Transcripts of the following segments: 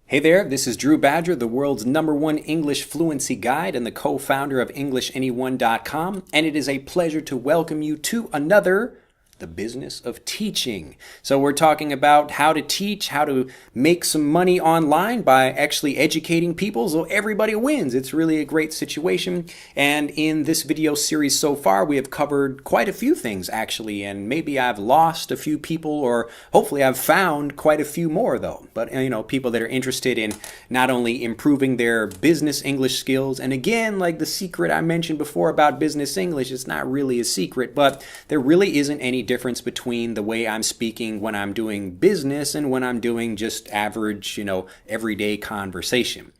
Hey there, this is Drew Badger, the world's #1 English fluency guide and the co-founder of EnglishAnyone.com, and it is a pleasure to welcome you to another The Business of Teaching. So we're talking about how to teach, how to make some money online by actually educating people so everybody wins. It's really a great situation. And in this video series so far, we have covered quite a few things actually, and maybe I've lost a few people, or hopefully I've found quite a few more though. But people that are interested in not only improving their business English skills, and again, like the secret I mentioned before about business English, it's not really a secret, but there really isn't any difference between the way I'm speaking when I'm doing business and when I'm doing just average, everyday conversation.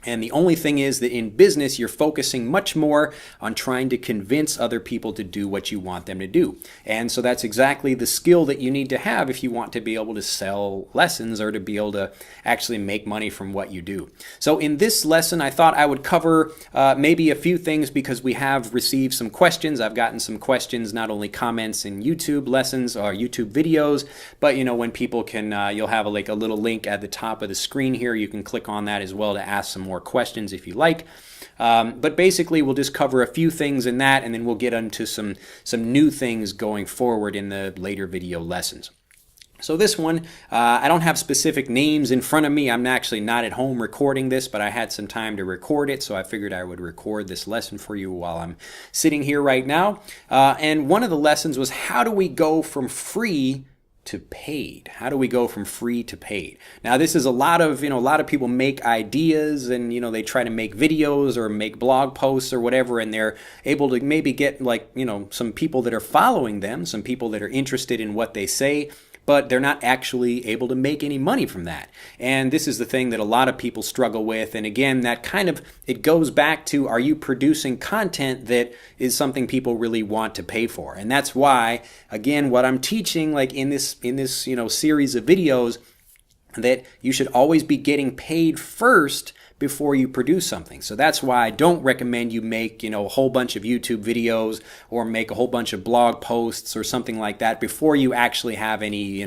And the only thing is that in business, you're focusing much more on trying to convince other people to do what you want them to do. And so that's exactly the skill that you need to have if you want to be able to sell lessons or to be able to actually make money from what you do. So in this lesson, I thought I would cover maybe a few things because we have received some questions. I've gotten some questions, not only comments in YouTube lessons or YouTube videos, but when people can, you'll have a little link at the top of the screen here. You can click on that as well to ask some more questions if you like. But basically we'll just cover a few things in that, and then we'll get into some new things going forward in the later video lessons. So this one, I don't have specific names in front of me. I'm actually not at home recording this, but I had some time to record it, so I figured I would record this lesson for you while I'm sitting here right now. And one of the lessons was, how do we go from free to paid? How do we go from free to paid? Now this is a lot of people make ideas, and they try to make videos or make blog posts or whatever, and they're able to maybe get some people that are following them, some people that are interested in what they say, but they're not actually able to make any money from that. And this is the thing that a lot of people struggle with. And again, that it goes back to, are you producing content that is something people really want to pay for? And that's why, again, what I'm teaching, like in this series of videos, that you should always be getting paid first before you produce something. So that's why I don't recommend you make, a whole bunch of YouTube videos or make a whole bunch of blog posts or something like that before you actually have any,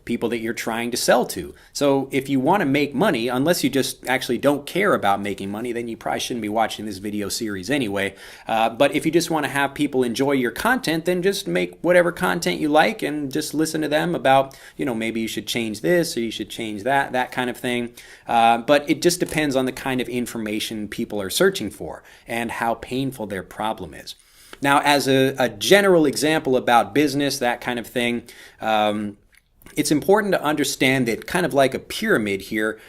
people that you're trying to sell to. So if you want to make money, unless you just actually don't care about making money, then you probably shouldn't be watching this video series anyway. But if you just want to have people enjoy your content, then just make whatever content you like and just listen to them about, maybe you should change this or you should change that kind of thing. But it just depends on the kind of information people are searching for and how painful their problem is. Now, as a general example about business, that kind of thing, it's important to understand that, kind of like a pyramid here,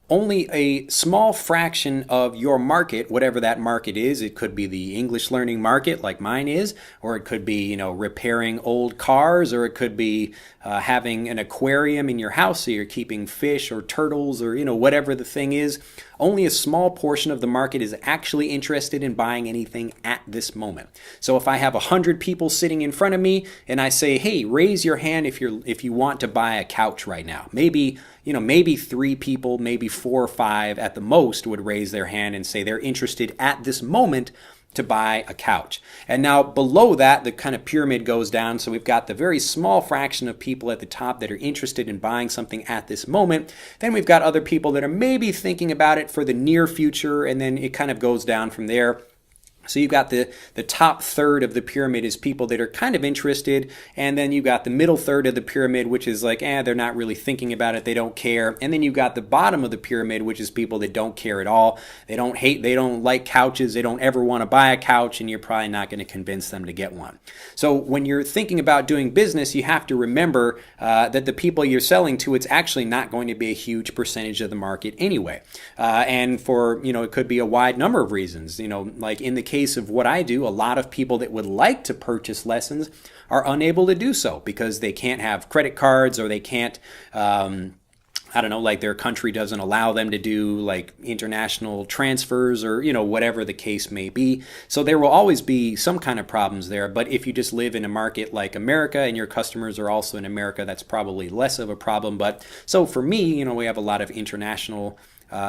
only a small fraction of your market, whatever that market is, it could be the English learning market like mine is, or it could be, repairing old cars, or it could be having an aquarium in your house so you're keeping fish or turtles or, whatever the thing is. Only a small portion of the market is actually interested in buying anything at this moment. So if I have 100 people sitting in front of me and I say, hey, raise your hand if you want to buy a couch right now. Maybe 3 people, maybe 4 or 5 at the most would raise their hand and say they're interested at this moment to buy a couch. And now below that, the kind of pyramid goes down. So we've got the very small fraction of people at the top that are interested in buying something at this moment. Then we've got other people that are maybe thinking about it for the near future, and then it kind of goes down from there. So you've got the top third of the pyramid is people that are kind of interested, and then you've got the middle third of the pyramid, which is like, they're not really thinking about it, they don't care. And then you've got the bottom of the pyramid, which is people that don't care at all. They don't like couches, they don't ever want to buy a couch, and you're probably not going to convince them to get one. So when you're thinking about doing business, you have to remember that the people you're selling to, it's actually not going to be a huge percentage of the market anyway. And for, it could be a wide number of reasons. Like in the case of what I do, a lot of people that would like to purchase lessons are unable to do so because they can't have credit cards, or they can't, like their country doesn't allow them to do like international transfers, or, whatever the case may be. So there will always be some kind of problems there. But if you just live in a market like America and your customers are also in America, that's probably less of a problem. But so for me, we have a lot of international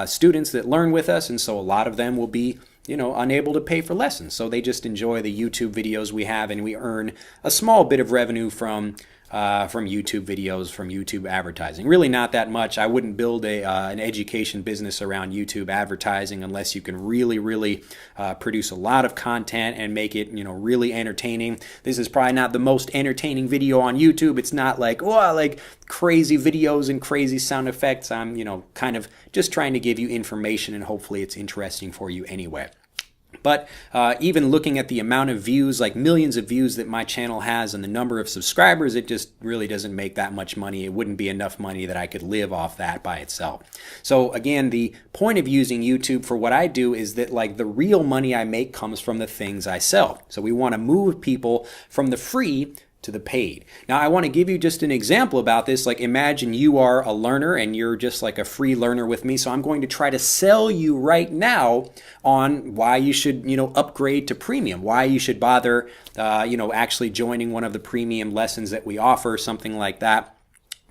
students that learn with us, and so a lot of them will be unable to pay for lessons. So they just enjoy the YouTube videos we have, and we earn a small bit of revenue from from YouTube videos, from YouTube advertising. Really not that much. I wouldn't build an education business around YouTube advertising unless you can really produce a lot of content and make it, really entertaining. This is probably not the most entertaining video on YouTube. It's not like, like crazy videos and crazy sound effects. I'm, kind of just trying to give you information, and hopefully it's interesting for you anyway. But even looking at the amount of views, like millions of views that my channel has, and the number of subscribers, it just really doesn't make that much money. It wouldn't be enough money that I could live off that by itself. So again, the point of using YouTube for what I do is that the real money I make comes from the things I sell. So we want to move people from the free to the paid. Now, I want to give you just an example about this. Imagine you are a learner and you're just like a free learner with me. So I'm going to try to sell you right now on why you should, upgrade to premium, why you should bother, actually joining one of the premium lessons that we offer, something like that.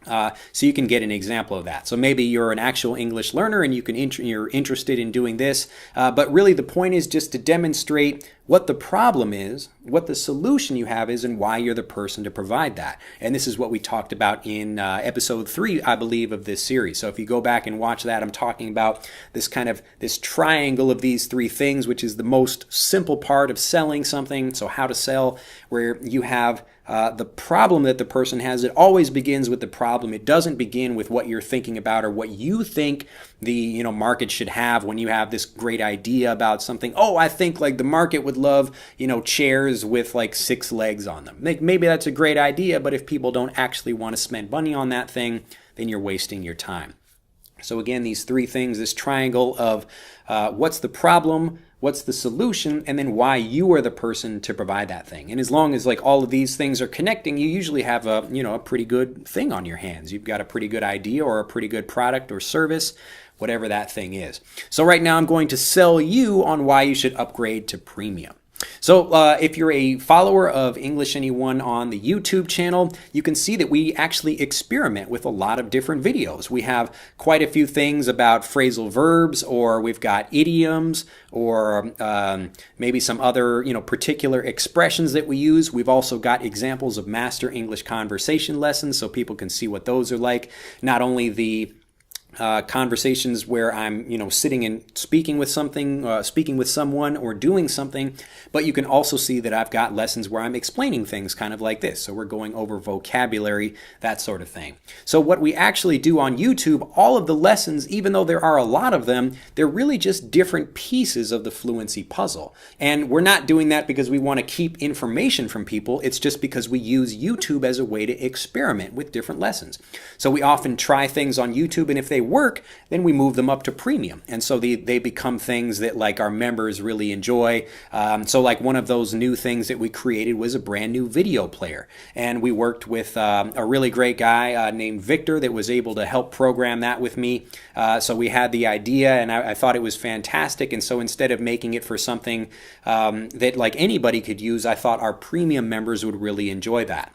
So you can get an example of that. So maybe you're an actual English learner and you're interested in doing this, but really the point is just to demonstrate what the problem is, what the solution you have is, and why you're the person to provide that. And this is what we talked about in episode 3, I believe, of this series. So if you go back and watch that, I'm talking about this triangle of these 3 things, which is the most simple part of selling something. So how to sell, where you have the problem that the person has. It always begins with the problem. It doesn't begin with what you're thinking about or what you think the market should have when you have this great idea about something. Oh, I think the market would love chairs with 6 legs on them. Maybe that's a great idea, but if people don't actually want to spend money on that thing, then you're wasting your time. So again, these 3 things, this triangle of what's the problem, what's the solution, and then why you are the person to provide that thing. And as long as all of these things are connecting, you usually have a pretty good thing on your hands. You've got a pretty good idea or a pretty good product or service, whatever that thing is. So right now I'm going to sell you on why you should upgrade to premium. So if you're a follower of English Anyone on the YouTube channel, you can see that we actually experiment with a lot of different videos. We have quite a few things about phrasal verbs, or we've got idioms, or maybe some other particular expressions that we use. We've also got examples of master English conversation lessons, so people can see what those are like. Not only the conversations where I'm, sitting and speaking with someone or doing something, but you can also see that I've got lessons where I'm explaining things kind of like this. So we're going over vocabulary, that sort of thing. So what we actually do on YouTube, all of the lessons, even though there are a lot of them, they're really just different pieces of the fluency puzzle. And we're not doing that because we want to keep information from people. It's just because we use YouTube as a way to experiment with different lessons. So we often try things on YouTube, and if they work, then we move them up to premium. And so they become things that our members really enjoy. So one of those new things that we created was a brand new video player. And we worked with a really great guy named Victor that was able to help program that with me. So we had the idea, and I thought it was fantastic. And so instead of making it for something that anybody could use, I thought our premium members would really enjoy that.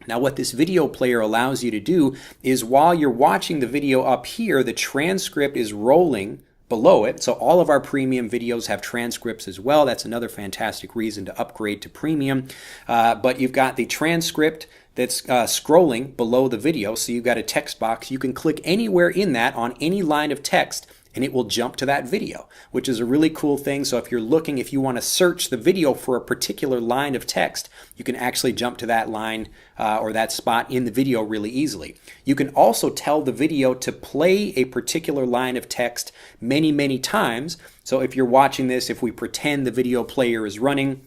Now, what this video player allows you to do is while you're watching the video up here, the transcript is rolling below it. So all of our premium videos have transcripts as well. That's another fantastic reason to upgrade to premium. But you've got the transcript that's scrolling below the video. So you've got a text box. You can click anywhere in that on any line of text, and it will jump to that video, which is a really cool thing. So if you want to search the video for a particular line of text, you can actually jump to that line or that spot in the video really easily. You can also tell the video to play a particular line of text many times. So if you're watching this, if we pretend the video player is running,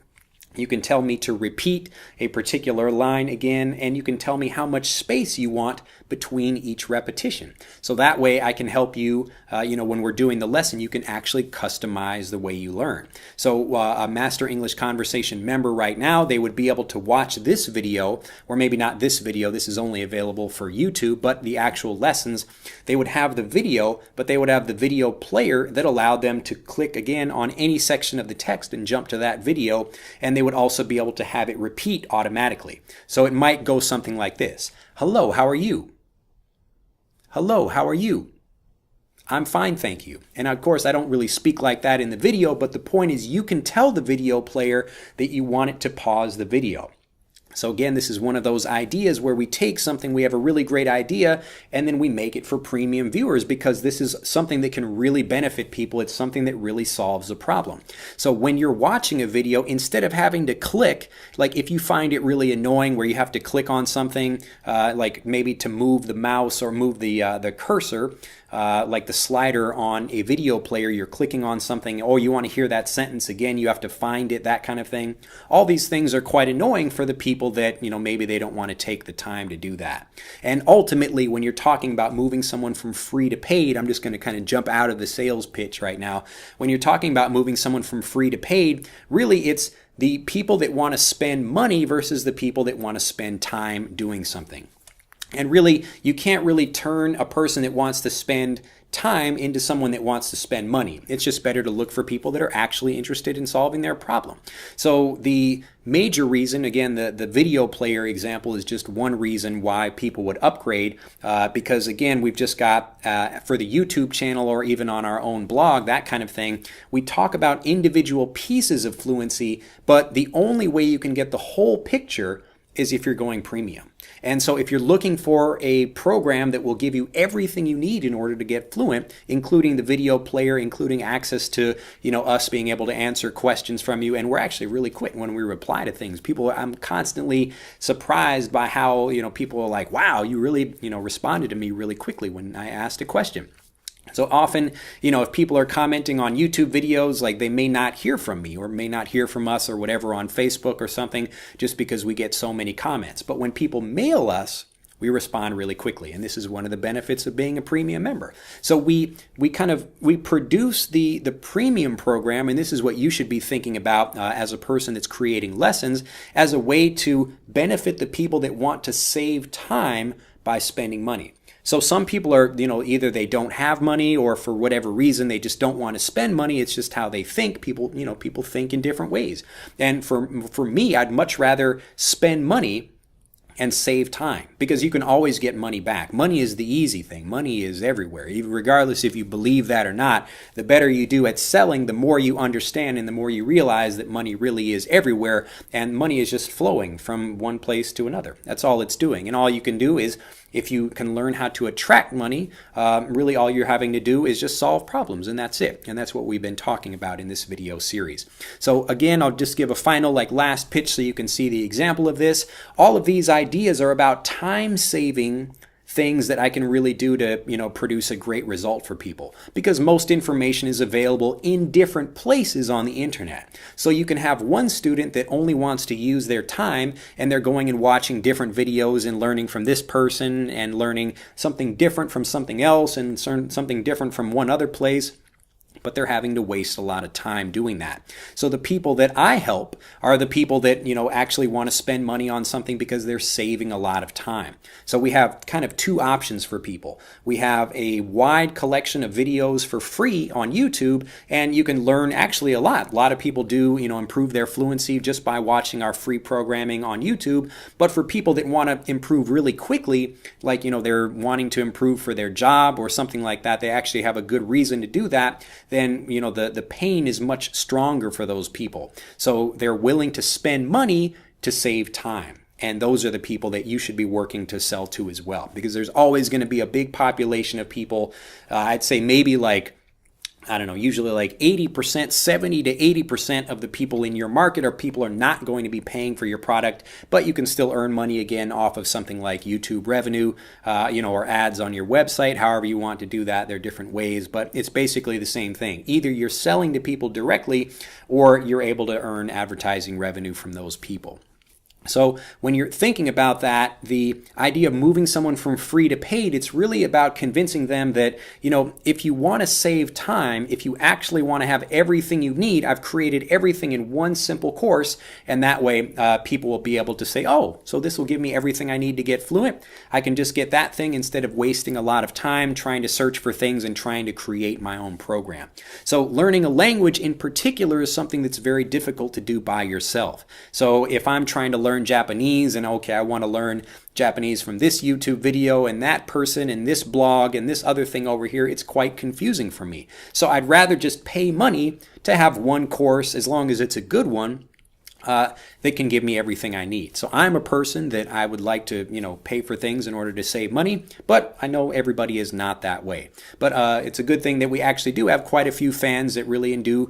you can tell me to repeat a particular line again, and you can tell me how much space you want between each repetition. So that way I can help you, when we're doing the lesson, you can actually customize the way you learn. So a Master English Conversation member right now, they would be able to watch this video, or maybe not this video, this is only available for YouTube, but the actual lessons, they would have the video, but they would have the video player that allowed them to click again on any section of the text and jump to that video, and they would also be able to have it repeat automatically. So it might go something like this. Hello, how are you? Hello, how are you? I'm fine, thank you. And of course, I don't really speak like that in the video, but the point is you can tell the video player that you want it to pause the video. So again, this is one of those ideas where we take something, we have a really great idea, and then we make it for premium viewers because this is something that can really benefit people. It's something that really solves a problem. So when you're watching a video, instead of having to click, like if you find it really annoying where you have to click on something, like maybe to move the mouse or move the cursor, like the slider on a video player, you're clicking on something, oh, you want to hear that sentence again, you have to find it, that kind of thing. All these things are quite annoying for the people that, maybe they don't want to take the time to do that. And ultimately, when you're talking about moving someone from free to paid, I'm just going to kind of jump out of the sales pitch right now. When you're talking about moving someone from free to paid, really it's the people that want to spend money versus the people that want to spend time doing something. And really, you can't really turn a person that wants to spend time into someone that wants to spend money. It's just better to look for people that are actually interested in solving their problem. So the major reason, again, the video player example is just one reason why people would upgrade, because again, we've just got, for the YouTube channel or even on our own blog, that kind of thing, we talk about individual pieces of fluency, but the only way you can get the whole picture is if you're going premium. And so if you're looking for a program that will give you everything you need in order to get fluent, including the video player, including access to, us being able to answer questions from you, and we're actually really quick when we reply to things. I'm constantly surprised by how, people are like, wow, you really, responded to me really quickly when I asked a question. So often, if people are commenting on YouTube videos, like they may not hear from me or may not hear from us or whatever on Facebook or something just because we get so many comments. But when people mail us, we respond really quickly. And this is one of the benefits of being a premium member. So we produce the premium program, and this is what you should be thinking about as a person that's creating lessons, as a way to benefit the people that want to save time by spending money. So some people are, either they don't have money or for whatever reason, they just don't want to spend money. It's just how they think. People think in different ways. And for me, I'd much rather spend money and save time, because you can always get money back. Money is the easy thing. Money is everywhere. Even regardless if you believe that or not, the better you do at selling, the more you understand and the more you realize that money really is everywhere, and money is just flowing from one place to another. That's all it's doing. And all you can do is, if you can learn how to attract money, really all you're having to do is just solve problems, and that's it. And that's what we've been talking about in this video series. So again, I'll just give a final last pitch so you can see the example of this. All of these ideas are about time-saving things that I can really do to, produce a great result for people, because most information is available in different places on the internet. So you can have one student that only wants to use their time, and they're going and watching different videos and learning from this person and learning something different from something else and something different from one other place. But they're having to waste a lot of time doing that. So the people that I help are the people that, actually want to spend money on something because they're saving a lot of time. So we have kind of two options for people. We have a wide collection of videos for free on YouTube, and you can learn actually a lot. A lot of people do, improve their fluency just by watching our free programming on YouTube. But for people that want to improve really quickly, like, they're wanting to improve for their job or something like that, they actually have a good reason to do that, then the pain is much stronger for those people. So they're willing to spend money to save time. And those are the people that you should be working to sell to as well, because there's always going to be a big population of people. I'd say maybe usually 80%, 70 to 80% of the people in your market are not going to be paying for your product, but you can still earn money again off of something like YouTube revenue, or ads on your website, however you want to do that. There are different ways, but it's basically the same thing. Either you're selling to people directly or you're able to earn advertising revenue from those people. So when you're thinking about that, the idea of moving someone from free to paid, it's really about convincing them that, if you want to save time, if you actually want to have everything you need, I've created everything in one simple course. And that way people will be able to say, oh, so this will give me everything I need to get fluent. I can just get that thing instead of wasting a lot of time trying to search for things and trying to create my own program. So learning a language in particular is something that's very difficult to do by yourself. So if I'm trying to learn Japanese and okay, I want to learn Japanese from this YouTube video and that person and this blog and this other thing over here, it's quite confusing for me. So I'd rather just pay money to have one course, as long as it's a good one, that can give me everything I need. So I'm a person that I would like to, pay for things in order to save money, but I know everybody is not that way. But it's a good thing that we actually do have quite a few fans that really do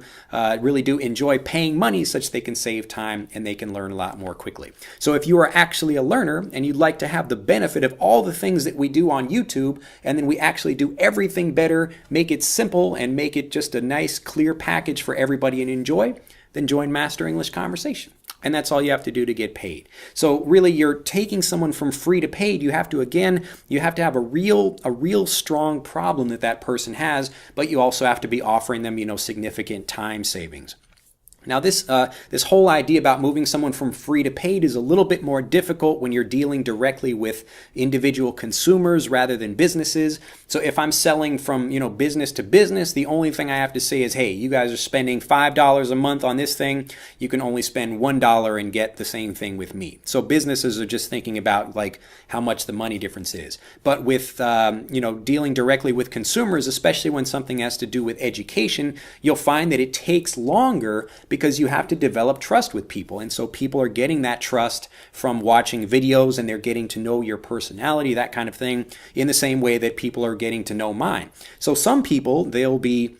enjoy paying money such they can save time and they can learn a lot more quickly. So if you are actually a learner and you'd like to have the benefit of all the things that we do on YouTube, and then we actually do everything better, make it simple, and make it just a nice, clear package for everybody to enjoy, then join Master English Conversation. And that's all you have to do to get paid. So really, you're taking someone from free to paid. You have to have a real strong problem that person has, but you also have to be offering them, significant time savings. Now, this whole idea about moving someone from free to paid is a little bit more difficult when you're dealing directly with individual consumers rather than businesses. So if I'm selling from, business to business, the only thing I have to say is, hey, you guys are spending $5 a month on this thing. You can only spend $1 and get the same thing with me. So businesses are just thinking about like how much the money difference is. But with, dealing directly with consumers, especially when something has to do with education, you'll find that it takes longer because you have to develop trust with people. And so people are getting that trust from watching videos, and they're getting to know your personality, that kind of thing, in the same way that people are getting to know mine. So some people, they'll be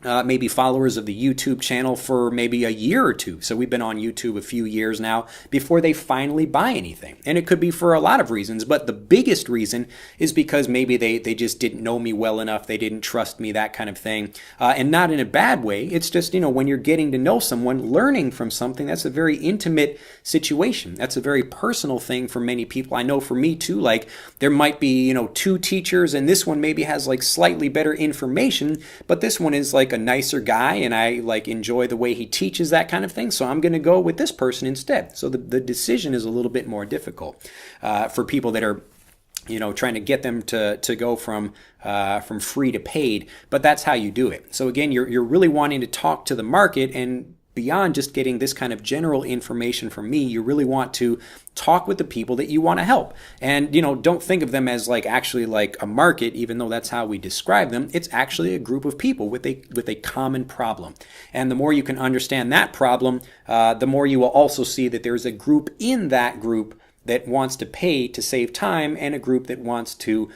maybe followers of the YouTube channel for maybe a year or two. So we've been on YouTube a few years now before they finally buy anything. And it could be for a lot of reasons, but the biggest reason is because maybe they just didn't know me well enough. They didn't trust me, that kind of thing. And not in a bad way. It's just, when you're getting to know someone, learning from something, that's a very intimate situation. That's a very personal thing for many people. I know for me too, like there might be, two teachers, and this one maybe has like slightly better information, but this one is like a nicer guy and I like enjoy the way he teaches, that kind of thing. So I'm going to go with this person instead. So the decision is a little bit more difficult for people that are trying to get them to go from free to paid, but that's how you do it. So again, you're really wanting to talk to the market, and beyond just getting this kind of general information from me, you really want to talk with the people that you want to help. And, don't think of them as like actually like a market, even though that's how we describe them. It's actually a group of people with a common problem. And the more you can understand that problem, the more you will also see that there's a group in that group that wants to pay to save time, and a group that wants to,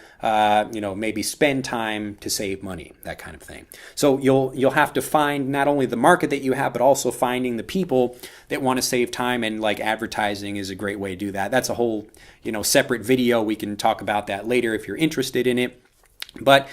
maybe spend time to save money, that kind of thing. So you'll have to find not only the market that you have, but also finding the people that want to save time, and like advertising is a great way to do that. That's a whole, separate video. We can talk about that later if you're interested in it. But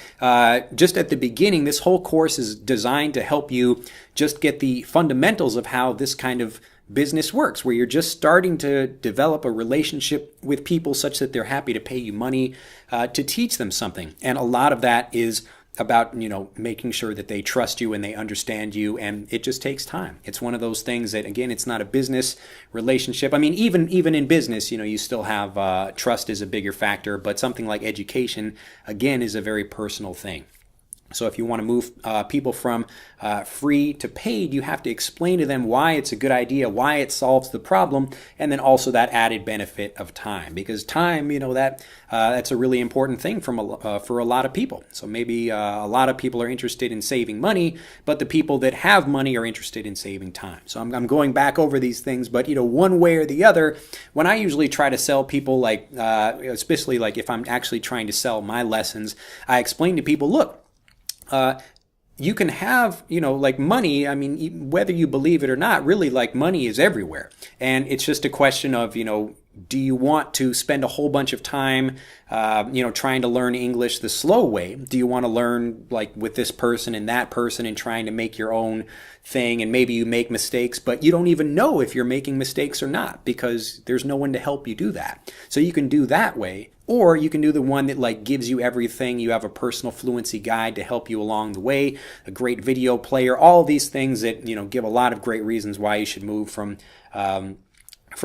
just at the beginning, this whole course is designed to help you just get the fundamentals of how this kind of business works, where you're just starting to develop a relationship with people such that they're happy to pay you money to teach them something. And a lot of that is about, making sure that they trust you and they understand you, and it just takes time. It's one of those things that, again, it's not a business relationship. I mean, even in business, you still have trust is a bigger factor, but something like education, again, is a very personal thing. So if you want to move people from free to paid, you have to explain to them why it's a good idea, why it solves the problem, and then also that added benefit of time. Because time, that's a really important thing for a lot of people. So maybe a lot of people are interested in saving money, but the people that have money are interested in saving time. So I'm going back over these things, but one way or the other, when I usually try to sell people, like especially like if I'm actually trying to sell my lessons, I explain to people, look, you can have, like money. I mean, whether you believe it or not, really, like money is everywhere. And it's just a question of, do you want to spend a whole bunch of time, trying to learn English the slow way? Do you want to learn like with this person and that person and trying to make your own thing? And maybe you make mistakes, but you don't even know if you're making mistakes or not because there's no one to help you do that. So you can do that way. Or you can do the one that like gives you everything. You have a personal fluency guide to help you along the way, a great video player, all these things that, give a lot of great reasons why you should move from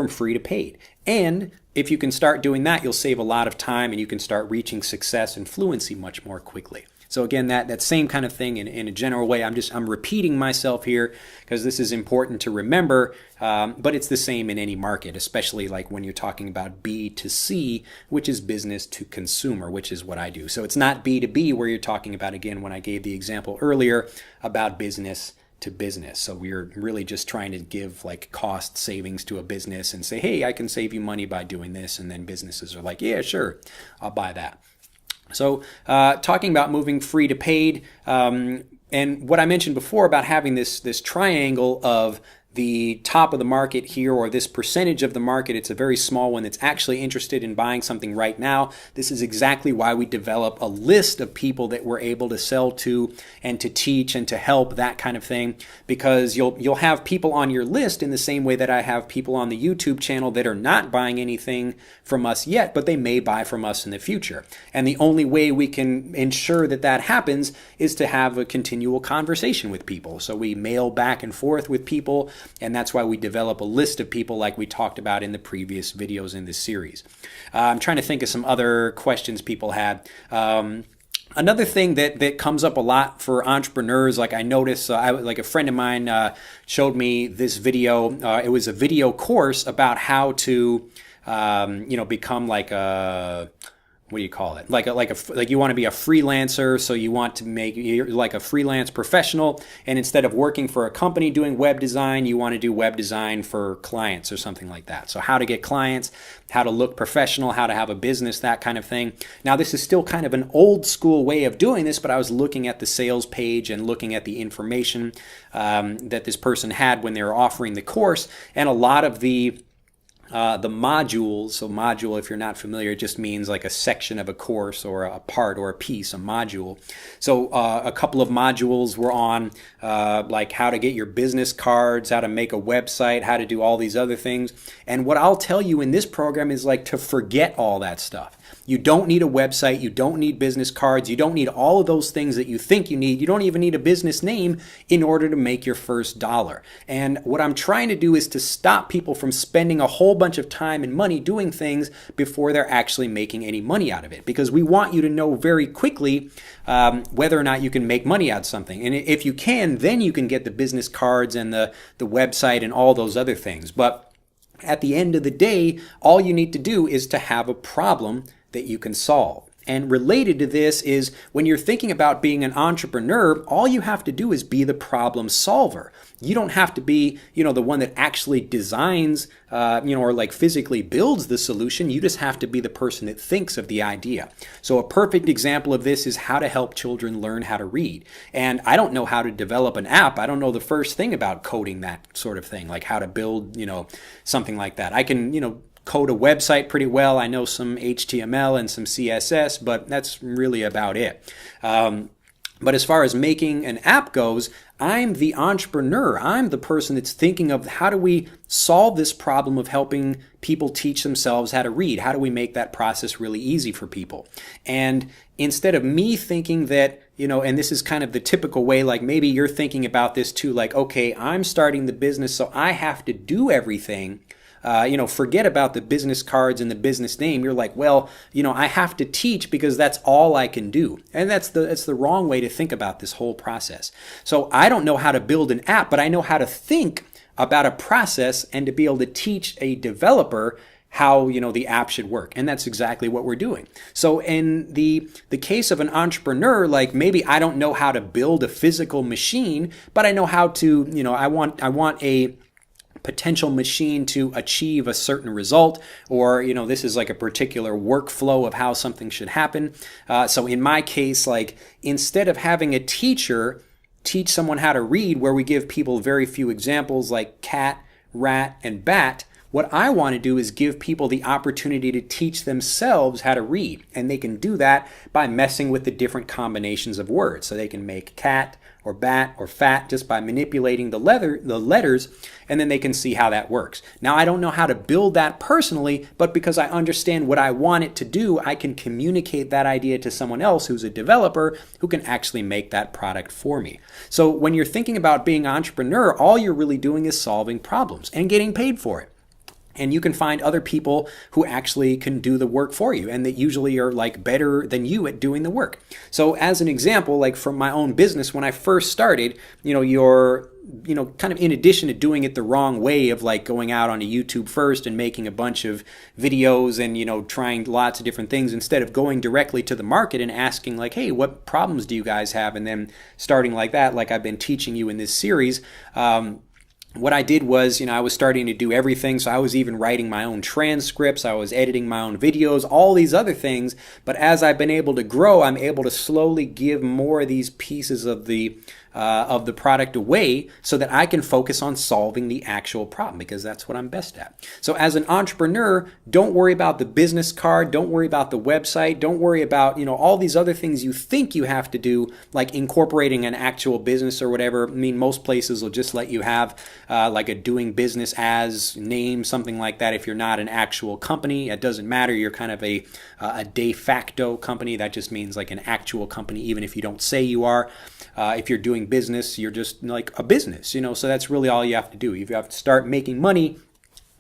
free to paid. And if you can start doing that, you'll save a lot of time and you can start reaching success and fluency much more quickly. So again, that same kind of thing in a general way. I'm repeating myself here because this is important to remember, but it's the same in any market, especially like when you're talking about B to C, which is business to consumer, which is what I do. So it's not B to B where you're talking about, again, when I gave the example earlier about business to business. So we're really just trying to give like cost savings to a business and say, hey, I can save you money by doing this. And then businesses are like, yeah, sure, I'll buy that. So talking about moving free to paid, and what I mentioned before about having this triangle of the top of the market here, or this percentage of the market, it's a very small one that's actually interested in buying something right now. This is exactly why we develop a list of people that we're able to sell to and to teach and to help, that kind of thing, because you'll have people on your list in the same way that I have people on the YouTube channel that are not buying anything from us yet, but they may buy from us in the future. And the only way we can ensure that that happens is to have a continual conversation with people. So we mail back and forth with people, and that's why we develop a list of people like we talked about in the previous videos in this series. I'm trying to think of some other questions people had. Another thing that comes up a lot for entrepreneurs, like I noticed, like a friend of mine showed me this video. It was a video course about how to, become like a, what do you call it? Like you want to be a freelancer, so you want to you're like a freelance professional, and instead of working for a company doing web design, you want to do web design for clients or something like that. So how to get clients, how to look professional, how to have a business, that kind of thing. Now this is still kind of an old school way of doing this, but I was looking at the sales page and looking at the information that this person had when they were offering the course, and a lot of the modules. So module, if you're not familiar, it just means like a section of a course or a part or a piece, a module. So a couple of modules were on like how to get your business cards, how to make a website, how to do all these other things. And what I'll tell you in this program is like to forget all that stuff. You don't need a website. You don't need business cards. You don't need all of those things that you think you need. You don't even need a business name in order to make your first dollar. And what I'm trying to do is to stop people from spending a whole bunch of time and money doing things before they're actually making any money out of it. Because we want you to know very quickly whether or not you can make money out of something. And if you can, then you can get the business cards and the website and all those other things. But at the end of the day, all you need to do is to have a problem that you can solve. And related to this is when you're thinking about being an entrepreneur, all you have to do is be the problem solver. You don't have to be, the one that actually designs, or like physically builds the solution. You just have to be the person that thinks of the idea. So a perfect example of this is how to help children learn how to read. And I don't know how to develop an app. I don't know the first thing about coding, that sort of thing, like how to build, something like that. I can, code a website pretty well. I know some HTML and some CSS, but that's really about it. But as far as making an app goes, I'm the entrepreneur. I'm the person that's thinking of how do we solve this problem of helping people teach themselves how to read? How do we make that process really easy for people? And instead of me thinking that, and this is kind of the typical way, like maybe you're thinking about this too, like, okay, I'm starting the business, so I have to do everything. Forget about the business cards and the business name. You're like, well, I have to teach because that's all I can do. And that's the wrong way to think about this whole process. So I don't know how to build an app, but I know how to think about a process and to be able to teach a developer how, the app should work. And that's exactly what we're doing. So in the case of an entrepreneur, like maybe I don't know how to build a physical machine, but I know how to, I want a potential machine to achieve a certain result, or this is like a particular workflow of how something should happen. So in my case, like instead of having a teacher teach someone how to read, where we give people very few examples like cat, rat, and bat, what I want to do is give people the opportunity to teach themselves how to read. And they can do that by messing with the different combinations of words. So they can make cat or bat or fat just by manipulating the letters, and then they can see how that works. Now, I don't know how to build that personally, but because I understand what I want it to do, I can communicate that idea to someone else who's a developer who can actually make that product for me. So when you're thinking about being an entrepreneur, all you're really doing is solving problems and getting paid for it. And you can find other people who actually can do the work for you and that usually are like better than you at doing the work. So as an example, like from my own business, when I first started, kind of in addition to doing it the wrong way of like going out onto YouTube first and making a bunch of videos and, trying lots of different things instead of going directly to the market and asking like, hey, what problems do you guys have? And then starting like that, like I've been teaching you in this series, what I did was, I was starting to do everything. So I was even writing my own transcripts. I was editing my own videos, all these other things. But as I've been able to grow, I'm able to slowly give more of these pieces of the product away so that I can focus on solving the actual problem because that's what I'm best at. So as an entrepreneur, don't worry about the business card. Don't worry about the website. Don't worry about, all these other things you think you have to do, like incorporating an actual business or whatever. I mean, most places will just let you have like a doing business as name, something like that. If you're not an actual company, it doesn't matter. You're kind of a de facto company. That just means like an actual company, even if you don't say you are. If you're doing business, you're just like a business, so that's really all you have to do. You have to start making money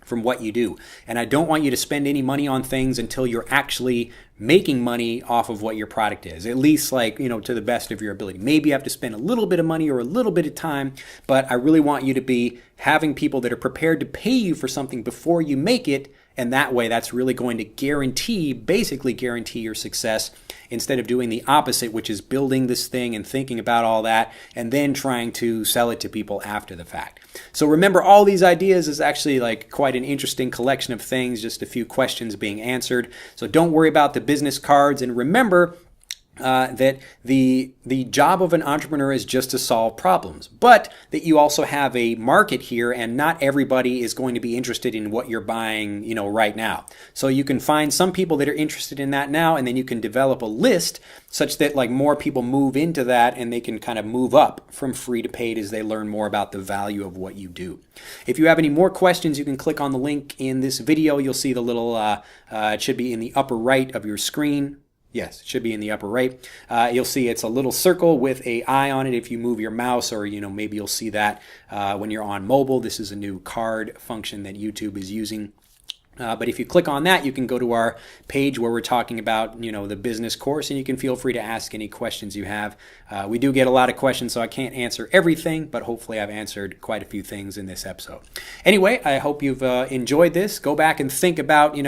from what you do. And I don't want you to spend any money on things until you're actually making money off of what your product is, at least like, to the best of your ability. Maybe you have to spend a little bit of money or a little bit of time, but I really want you to be having people that are prepared to pay you for something before you make it. And that way, that's really going to basically guarantee your success instead of doing the opposite, which is building this thing and thinking about all that and then trying to sell it to people after the fact. So remember, all these ideas is actually like quite an interesting collection of things, just a few questions being answered. So don't worry about the business cards, and remember that the job of an entrepreneur is just to solve problems, but that you also have a market here, and not everybody is going to be interested in what you're buying, right now. So you can find some people that are interested in that now, and then you can develop a list such that like more people move into that, and they can kind of move up from free to paid as they learn more about the value of what you do. If you have any more questions, you can click on the link in this video. You'll see the little, it should be in the upper right of your screen. Yes, it should be in the upper right. You'll see it's a little circle with an eye on it if you move your mouse, or maybe you'll see that when you're on mobile. This is a new card function that YouTube is using. But if you click on that, you can go to our page where we're talking about, the business course, and you can feel free to ask any questions you have. We do get a lot of questions, so I can't answer everything, but hopefully I've answered quite a few things in this episode. Anyway, I hope you've enjoyed this. Go back and think about,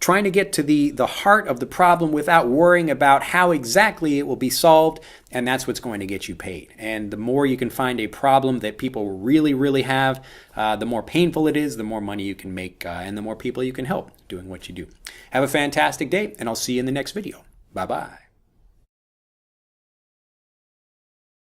trying to get to the heart of the problem without worrying about how exactly it will be solved, and that's what's going to get you paid. And the more you can find a problem that people really, really have, the more painful it is, the more money you can make, and the more people you can help doing what you do. Have a fantastic day, and I'll see you in the next video. Bye-bye.